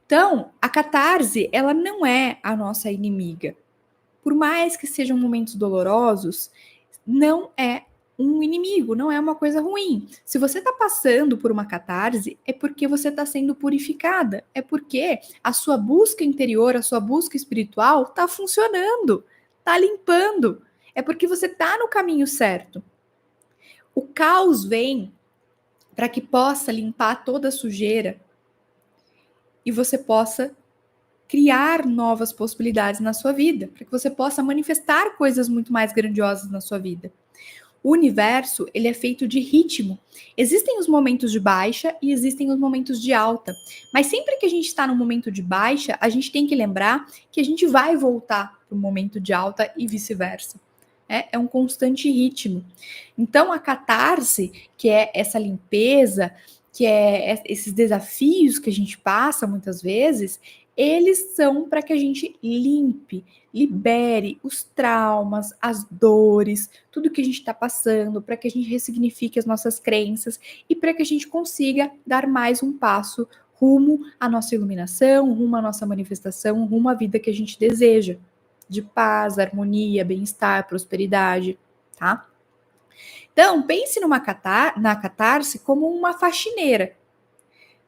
Então, a catarse, ela não é a nossa inimiga. Por mais que sejam momentos dolorosos, não é um inimigo, não é uma coisa ruim. Se você está passando por uma catarse, é porque você está sendo purificada, é porque a sua busca interior, a sua busca espiritual está funcionando, está limpando, é porque você está no caminho certo. O caos vem para que possa limpar toda a sujeira e você possa criar novas possibilidades na sua vida, para que você possa manifestar coisas muito mais grandiosas na sua vida. O universo, ele é feito de ritmo. Existem os momentos de baixa e existem os momentos de alta. Mas sempre que a gente está no momento de baixa, a gente tem que lembrar que a gente vai voltar para o momento de alta e vice-versa. É um constante ritmo. Então, a catarse, que é essa limpeza, que é esses desafios que a gente passa muitas vezes, eles são para que a gente limpe, libere os traumas, as dores, tudo que a gente está passando, para que a gente ressignifique as nossas crenças e para que a gente consiga dar mais um passo rumo à nossa iluminação, rumo à nossa manifestação, rumo à vida que a gente deseja, de paz, harmonia, bem-estar, prosperidade, tá? Então, pense na catarse como uma faxineira,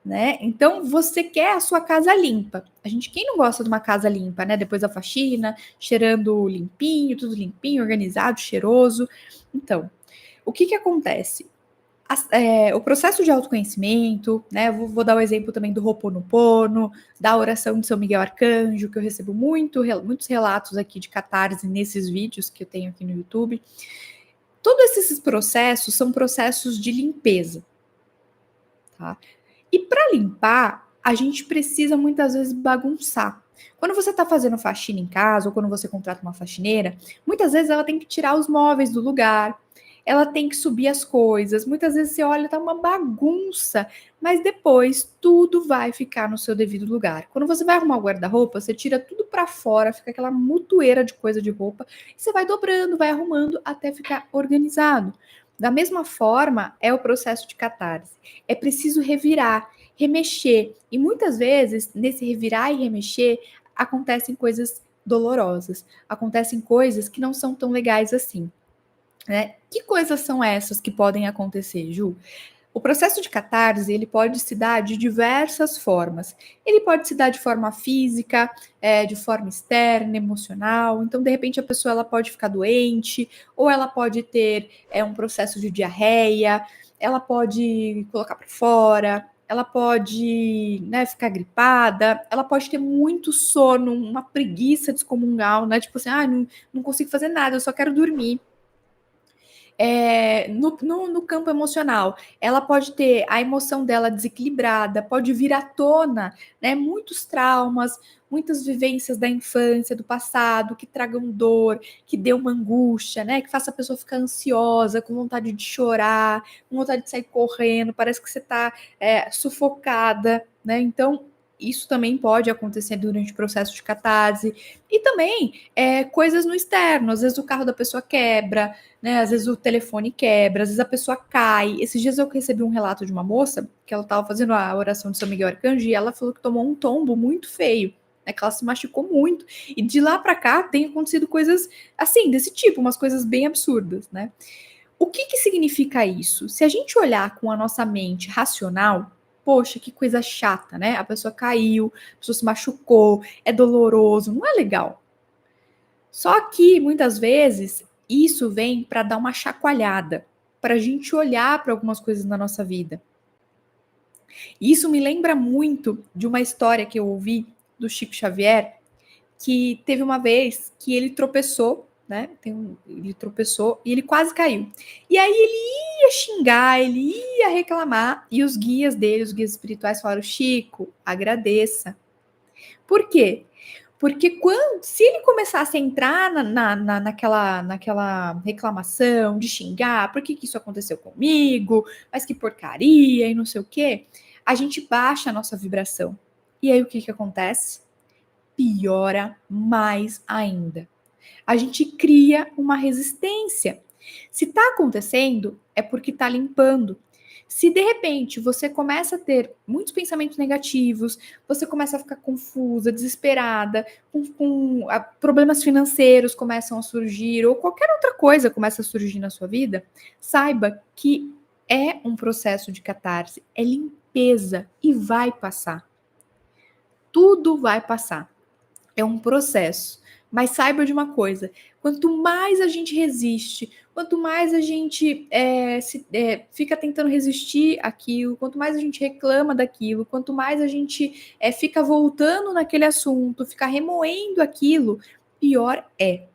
né? Então, você quer a sua casa limpa. Quem não gosta de uma casa limpa, né? Depois da faxina, cheirando limpinho, tudo limpinho, organizado, cheiroso. Então, o que acontece? O processo de autoconhecimento, né? Vou dar o exemplo também do Ho'oponopono, da oração de São Miguel Arcanjo, que eu recebo muitos relatos aqui de catarse nesses vídeos que eu tenho aqui no YouTube. Todos esses processos são processos de limpeza, tá? E para limpar, a gente precisa muitas vezes bagunçar. Quando você está fazendo faxina em casa, ou quando você contrata uma faxineira, muitas vezes ela tem que tirar os móveis do lugar, ela tem que subir as coisas. Muitas vezes você olha, tá uma bagunça, mas depois tudo vai ficar no seu devido lugar. Quando você vai arrumar o guarda-roupa, você tira tudo para fora, fica aquela mutueira de coisa de roupa, e você vai dobrando, vai arrumando até ficar organizado. Da mesma forma, é o processo de catarse. É preciso revirar, remexer. E muitas vezes, nesse revirar e remexer, acontecem coisas dolorosas, acontecem coisas que não são tão legais assim. Né? Que coisas são essas que podem acontecer, Ju? O processo de catarse, ele pode se dar de diversas formas. Ele pode se dar de forma física, de forma externa, emocional. Então, de repente, a pessoa ela pode ficar doente, ou ela pode ter um processo de diarreia, ela pode colocar para fora, ela pode, né, ficar gripada, ela pode ter muito sono, uma preguiça descomunal, né? Tipo assim, não consigo fazer nada, eu só quero dormir. No campo emocional, ela pode ter a emoção dela desequilibrada, pode vir à tona, né, muitos traumas, muitas vivências da infância, do passado, que tragam dor, que dê uma angústia, né, que faça a pessoa ficar ansiosa, com vontade de chorar, com vontade de sair correndo, parece que você está sufocada, né, então isso também pode acontecer durante o processo de catarse. E também coisas no externo, às vezes o carro da pessoa quebra, né? Às vezes o telefone quebra, às vezes a pessoa cai. Esses dias eu recebi um relato de uma moça que ela estava fazendo a oração de São Miguel Arcanjo e ela falou que tomou um tombo muito feio, né? Que ela se machucou muito. E de lá para cá tem acontecido coisas assim, desse tipo, umas coisas bem absurdas, né? O que significa isso? Se a gente olhar com a nossa mente racional, poxa, que coisa chata, né? A pessoa caiu, a pessoa se machucou, é doloroso, não é legal. Só que muitas vezes isso vem para dar uma chacoalhada, para a gente olhar para algumas coisas na nossa vida. E isso me lembra muito de uma história que eu ouvi do Chico Xavier, que teve uma vez que ele tropeçou, né? Ele tropeçou e ele quase caiu. E aí ele ia xingar, ele ia reclamar, e os guias dele, os guias espirituais, falaram: Chico, agradeça. Por quê? Porque se ele começasse a entrar naquela reclamação de xingar, por que isso aconteceu comigo, mas que porcaria e não sei o quê, a gente baixa a nossa vibração. E aí o que acontece? Piora mais ainda. A gente cria uma resistência. Se está acontecendo, é porque está limpando. Se de repente você começa a ter muitos pensamentos negativos, você começa a ficar confusa, desesperada, problemas financeiros começam a surgir, ou qualquer outra coisa começa a surgir na sua vida, saiba que é um processo de catarse, é limpeza e vai passar. Tudo vai passar. É um processo. Mas saiba de uma coisa: quanto mais a gente resiste, quanto mais a gente fica tentando resistir àquilo, quanto mais a gente reclama daquilo, quanto mais a gente fica voltando naquele assunto, fica remoendo aquilo, pior é.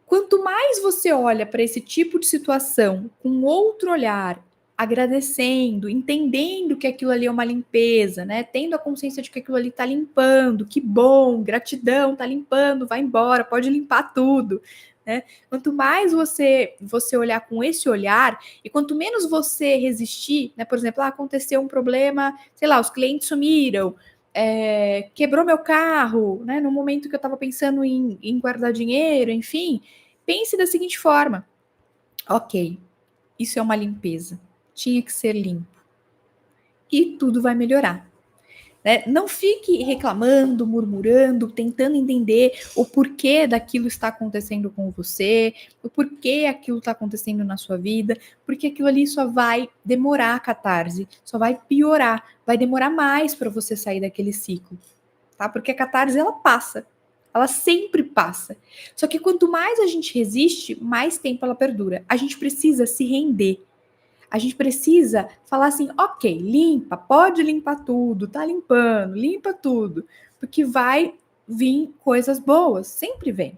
Quanto mais você olha para esse tipo de situação com outro olhar, agradecendo, entendendo que aquilo ali é uma limpeza, né? Tendo a consciência de que aquilo ali está limpando, que bom, gratidão, está limpando, vai embora, pode limpar tudo, né? Quanto mais você olhar com esse olhar e quanto menos você resistir, né? Por exemplo, aconteceu um problema, sei lá, os clientes sumiram, quebrou meu carro, né? No momento que eu estava pensando em guardar dinheiro, enfim, pense da seguinte forma: ok, isso é uma limpeza, tinha que ser limpo e tudo vai melhorar. Né? Não fique reclamando, murmurando, tentando entender o porquê daquilo está acontecendo com você, o porquê aquilo está acontecendo na sua vida, porque aquilo ali só vai demorar a catarse, só vai piorar, vai demorar mais para você sair daquele ciclo, tá? Porque a catarse ela passa, ela sempre passa. Só que quanto mais a gente resiste, mais tempo ela perdura. A gente precisa se render. A gente precisa falar assim, ok, limpa, pode limpar tudo, tá limpando, limpa tudo, porque vai vir coisas boas, sempre vem.